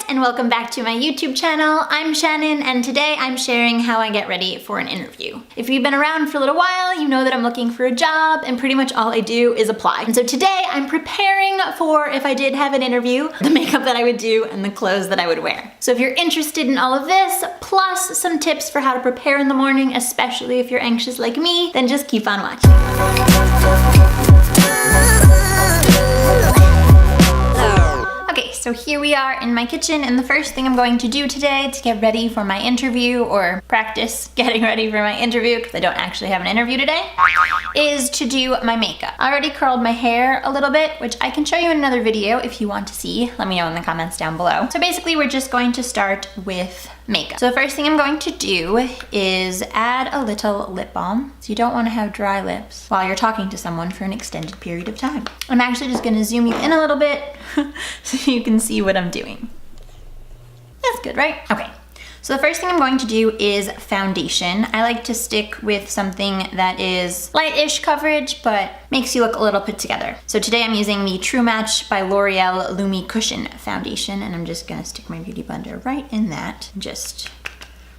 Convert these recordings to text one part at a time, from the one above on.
and welcome back to my YouTube channel. I'm Shannon and today I'm sharing how I get ready for an interview. If you've been around for a little while, you know that I'm looking for a job and pretty much all I do is apply. And so today I'm preparing for if I did have an interview, the makeup that I would do and the clothes that I would wear. So if you're interested in all of this, plus some tips for how to prepare in the morning, especially if you're anxious like me, then just keep on watching. Okay, so here we are in my kitchen, and the first thing I'm going to do today to get ready for my interview, or practice getting ready for my interview, because I don't actually have an interview today, is to do my makeup. I already curled my hair a little bit, which I can show you in another video if you want to see. Let me know in the comments down below. So basically, we're just going to start with makeup. So the first thing I'm going to do is add a little lip balm. So you don't want to have dry lips while you're talking to someone for an extended period of time. I'm actually just going to zoom you in a little bit so you can see what I'm doing. That's good, right? Okay. So the first thing I'm going to do is foundation. I like to stick with something that is light-ish coverage, but makes you look a little put together. So today I'm using the True Match by L'Oreal Lumi Cushion Foundation, and I'm just gonna stick my beauty blender right in that. Just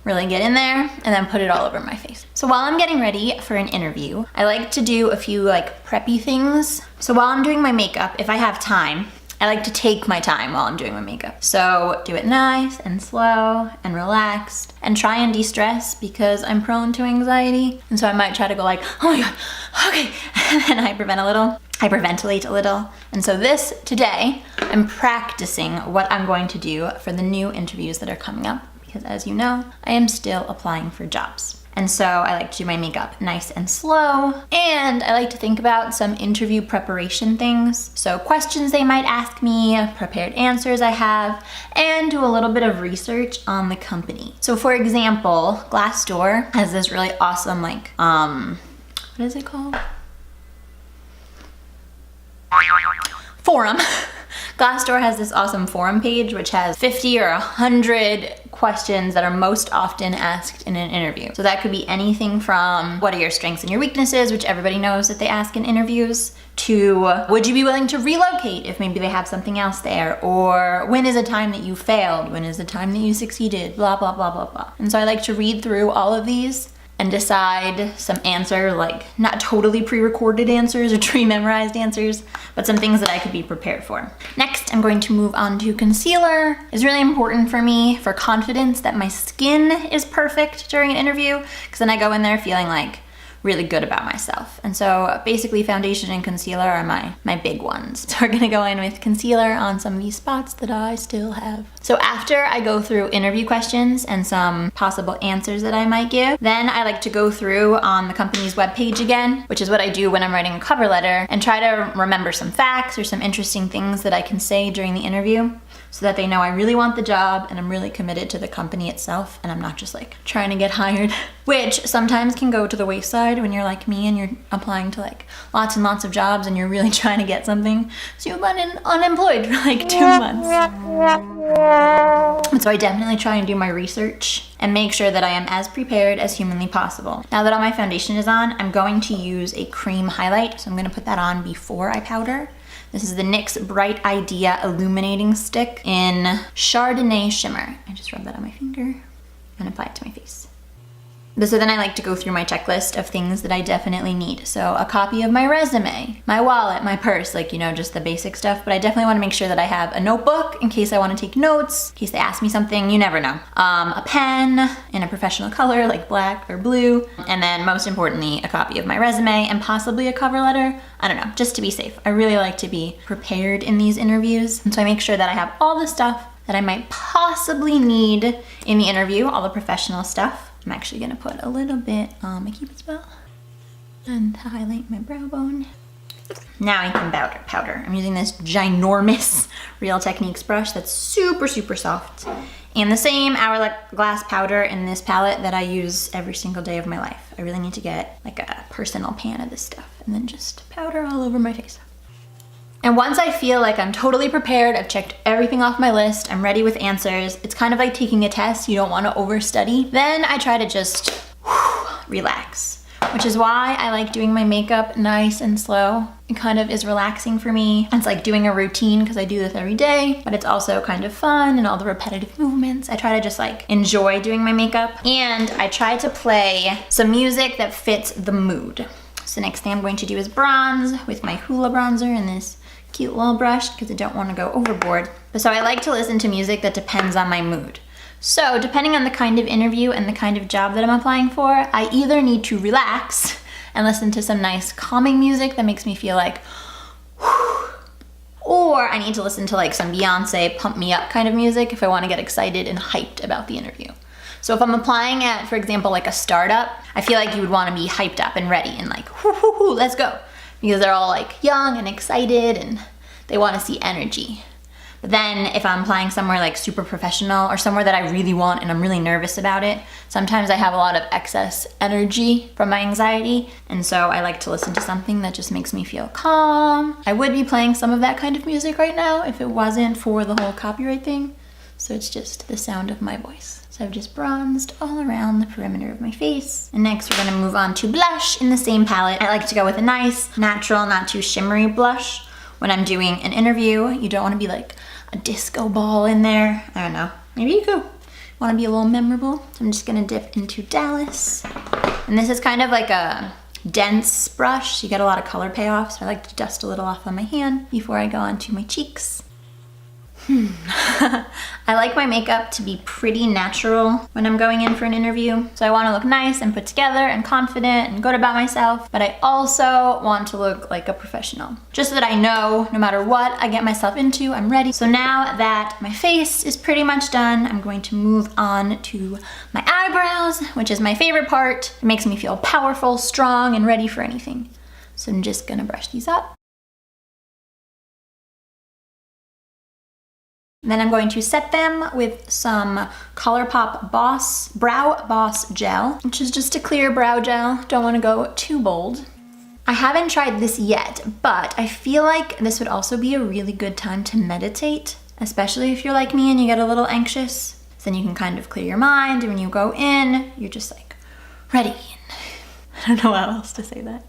really get in there and then put it all over my face. So while I'm getting ready for an interview, I like to do a few like preppy things. So while I'm doing my makeup, if I have time, I like to take my time while I'm doing my makeup. So do it nice and slow and relaxed and try and de-stress because I'm prone to anxiety. And so I might try to go like, oh my God, okay, and then hyperventilate a little. And so today, I'm practicing what I'm going to do for the new interviews that are coming up because as you know, I am still applying for jobs. And so I like to do my makeup nice and slow, and I like to think about some interview preparation things. So questions they might ask me, prepared answers I have, and do a little bit of research on the company. So for example, Glassdoor has this really awesome like, what is it called? Forum. Glassdoor has this awesome forum page which has 50 or 100 questions that are most often asked in an interview. So that could be anything from what are your strengths and your weaknesses, which everybody knows that they ask in interviews, to would you be willing to relocate if maybe they have something else there, or when is a time that you failed, when is the time that you succeeded, blah, blah, blah, blah, blah. And so I like to read through all of these and decide some answer, like not totally pre-recorded answers or pre-memorized answers, but some things that I could be prepared for. Next, I'm going to move on to concealer. It's really important for me for confidence that my skin is perfect during an interview, because then I go in there feeling like really good about myself. And so basically foundation and concealer are my big ones. So we're gonna go in with concealer on some of these spots that I still have. So after I go through interview questions and some possible answers that I might give, then I like to go through on the company's webpage again, which is what I do when I'm writing a cover letter, and try to remember some facts or some interesting things that I can say during the interview, so that they know I really want the job and I'm really committed to the company itself and I'm not just like trying to get hired, which sometimes can go to the wayside when you're like me and you're applying to like lots and lots of jobs and you're really trying to get something. So you've been unemployed for like 2 months. And so I definitely try and do my research and make sure that I am as prepared as humanly possible. Now that all my foundation is on, I'm going to use a cream highlight. So I'm gonna put that on before I powder. This is the NYX Bright Idea Illuminating Stick in Chardonnay Shimmer. I just rub that on my finger and apply it to my face. So then I like to go through my checklist of things that I definitely need. So a copy of my resume, my wallet, my purse, like, you know, just the basic stuff. But I definitely want to make sure that I have a notebook in case I want to take notes, in case they ask me something, you never know. A pen in a professional color like black or blue. And then most importantly, a copy of my resume and possibly a cover letter. I don't know, just to be safe. I really like to be prepared in these interviews. And so I make sure that I have all the stuff that I might possibly need in the interview, all the professional stuff. I'm actually gonna put a little bit on my Cupid's bow and highlight my brow bone. Now I can powder. I'm using this ginormous Real Techniques brush that's super, super soft. And the same Hourglass powder in this palette that I use every single day of my life. I really need to get like a personal pan of this stuff and then just powder all over my face. And once I feel like I'm totally prepared, I've checked everything off my list, I'm ready with answers, it's kind of like taking a test, you don't want to overstudy, then I try to just relax. which is why I like doing my makeup nice and slow. It kind of is relaxing for me. It's like doing a routine because I do this every day, but it's also kind of fun and all the repetitive movements. I try to just like enjoy doing my makeup, and I try to play some music that fits the mood. So next thing I'm going to do is bronze with my Hoola bronzer and this cute little brush because I don't want to go overboard. So I like to listen to music that depends on my mood. So depending on the kind of interview and the kind of job that I'm applying for, I either need to relax and listen to some nice calming music that makes me feel like, whew, or I need to listen to like some Beyonce pump me up kind of music if I want to get excited and hyped about the interview. So if I'm applying at, for example, like a startup, I feel like you would want to be hyped up and ready and like, whoo, whoo, whoo, let's go. Because they're all like young and excited and they want to see energy. But then if I'm applying somewhere like super professional or somewhere that I really want and I'm really nervous about it, sometimes I have a lot of excess energy from my anxiety. And so I like to listen to something that just makes me feel calm. I would be playing some of that kind of music right now if it wasn't for the whole copyright thing. So it's just the sound of my voice. So I've just bronzed all around the perimeter of my face. And next we're gonna move on to blush in the same palette. I like to go with a nice, natural, not too shimmery blush. When I'm doing an interview, you don't wanna be like a disco ball in there. I don't know, maybe you could wanna be a little memorable. So I'm just gonna dip into Dallas. And this is kind of like a dense brush. You get a lot of color payoff, so I like to dust a little off on my hand before I go onto my cheeks. I like my makeup to be pretty natural when I'm going in for an interview. So I want to look nice and put together and confident and good about myself, but I also want to look like a professional. Just so that I know no matter what I get myself into, I'm ready. So now that my face is pretty much done, I'm going to move on to my eyebrows, which is my favorite part. It makes me feel powerful, strong, and ready for anything. So I'm just gonna brush these up. Then I'm going to set them with some ColourPop Brow Boss Gel, which is just a clear brow gel. Don't want to go too bold. I haven't tried this yet, but I feel like this would also be a really good time to meditate, especially if you're like me and you get a little anxious. So then you can kind of clear your mind, and when you go in, you're just like ready. I don't know how else to say that.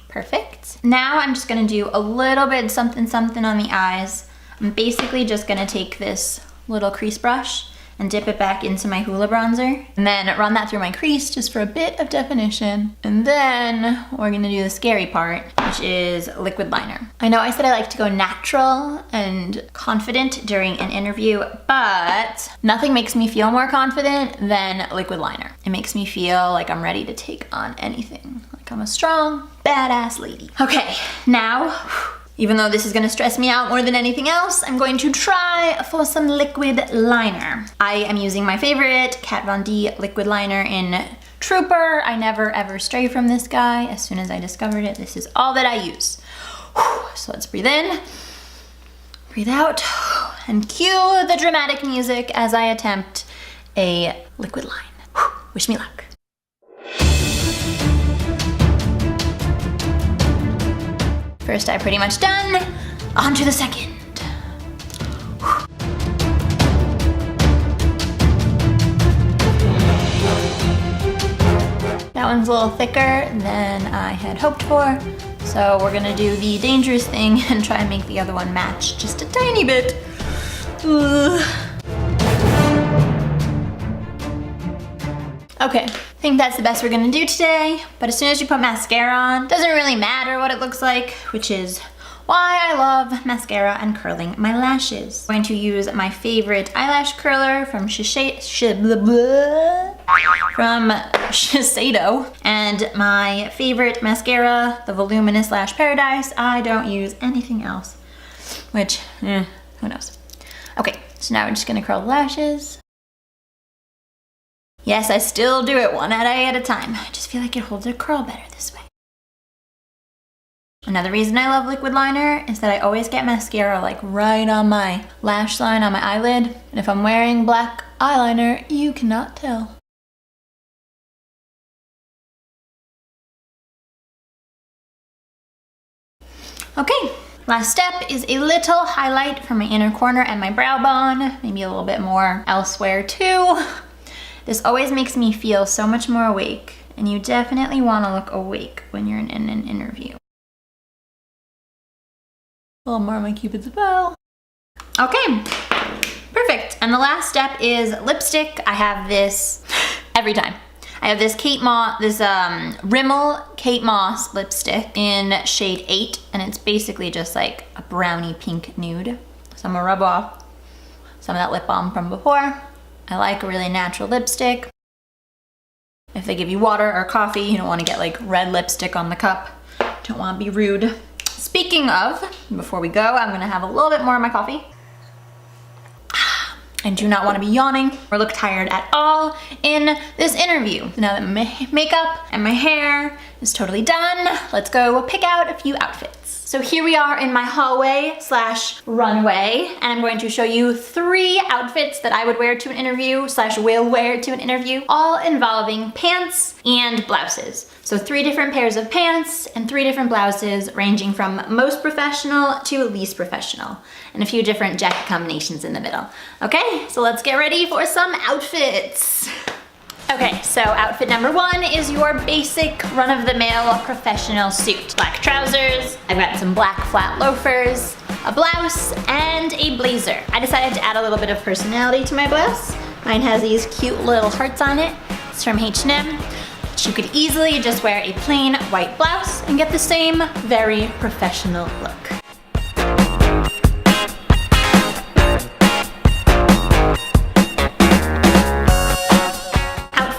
Perfect. Now I'm just gonna do a little bit something on the eyes. I'm basically just gonna take this little crease brush and dip it back into my Hoola bronzer and then run that through my crease just for a bit of definition. And then we're gonna do the scary part, which is liquid liner. I know I said I like to go natural and confident during an interview, but nothing makes me feel more confident than liquid liner. It makes me feel like I'm ready to take on anything. Like I'm a strong, badass lady. Okay, now, even though this is gonna stress me out more than anything else, I'm going to try for some liquid liner. I am using my favorite Kat Von D liquid liner in Trooper. I never ever stray from this guy. As soon as I discovered it, this is all that I use. So let's breathe in, breathe out, and cue the dramatic music as I attempt a liquid line. Wish me luck. First eye pretty much done, on to the second. That one's a little thicker than I had hoped for, so we're gonna do the dangerous thing and try and make the other one match just a tiny bit. Okay, I think that's the best we're gonna do today, but as soon as you put mascara on, doesn't really matter what it looks like, which is why I love mascara and curling my lashes. I'm going to use my favorite eyelash curler from Shiseido and my favorite mascara, the Voluminous Lash Paradise. I don't use anything else, which, who knows. Okay, so now we're just gonna curl the lashes. Yes, I still do it one eye at a time. I just feel like it holds a curl better this way. Another reason I love liquid liner is that I always get mascara like right on my lash line on my eyelid. And if I'm wearing black eyeliner, you cannot tell. Okay, last step is a little highlight for my inner corner and my brow bone. Maybe a little bit more elsewhere too. This always makes me feel so much more awake And you definitely want to look awake when you're in an interview. A little more on my Cupid's bow. Okay, perfect. And the last step is lipstick. I have this every time. I have this Rimmel Kate Moss lipstick in shade 8, and it's basically just like a brownie pink nude. So I'm gonna rub off some of that lip balm from before. I like a really natural lipstick. If they give you water or coffee, you don't want to get like red lipstick on the cup. Don't want to be rude. Speaking of, before we go, I'm gonna have a little bit more of my coffee. I do not want to be yawning or look tired at all in this interview. Now that my makeup and my hair is totally done, let's go pick out a few outfits. So here we are in my hallway / runway, and I'm going to show you 3 outfits that I would wear to an interview / will wear to an interview, all involving pants and blouses. So 3 different pairs of pants and 3 different blouses, ranging from most professional to least professional, and a few different jacket combinations in the middle. Okay, so let's get ready for some outfits. Okay, so outfit number 1 is your basic run-of-the-mill professional suit. Black trousers, I've got some black flat loafers, a blouse, and a blazer. I decided to add a little bit of personality to my blouse. Mine has these cute little hearts on it. It's from H&M. You could easily just wear a plain white blouse and get the same very professional look.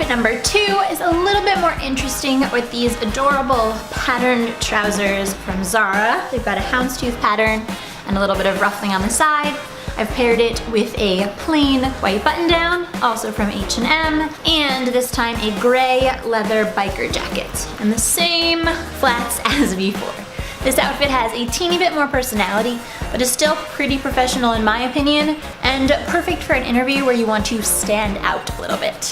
Number 2 is a little bit more interesting with these adorable patterned trousers from Zara. They've got a houndstooth pattern and a little bit of ruffling on the side. I've paired it with a plain white button down, also from H&M, and this time a gray leather biker jacket, and the same flats as before. This outfit has a teeny bit more personality, but is still pretty professional in my opinion, and perfect for an interview where you want to stand out a little bit.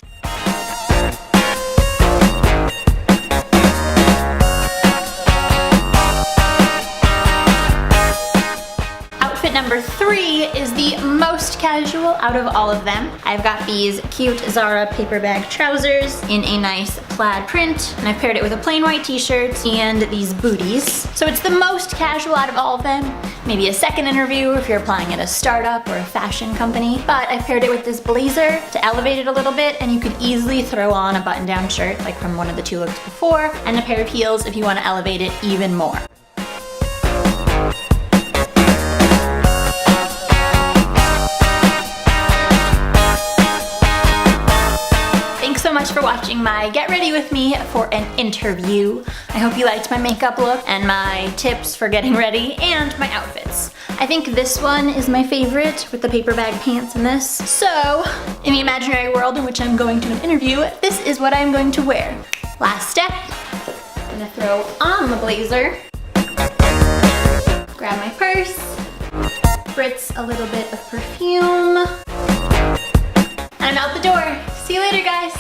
Number 3 is the most casual out of all of them. I've got these cute Zara paper bag trousers in a nice plaid print, and I've paired it with a plain white t-shirt and these booties. So it's the most casual out of all of them. Maybe a second interview if you're applying at a startup or a fashion company. But I paired it with this blazer to elevate it a little bit, and you could easily throw on a button-down shirt like from one of the 2 looks before, and a pair of heels if you want to elevate it even more. So much for watching my get ready with me for an interview. I hope you liked my makeup look and my tips for getting ready and my outfits. I think this one is my favorite with the paper bag pants and this. So in the imaginary world in which I'm going to an interview, this is what I'm going to wear. Last step, I'm gonna throw on the blazer, grab my purse, spritz a little bit of perfume, and I'm out the door. See you later, guys.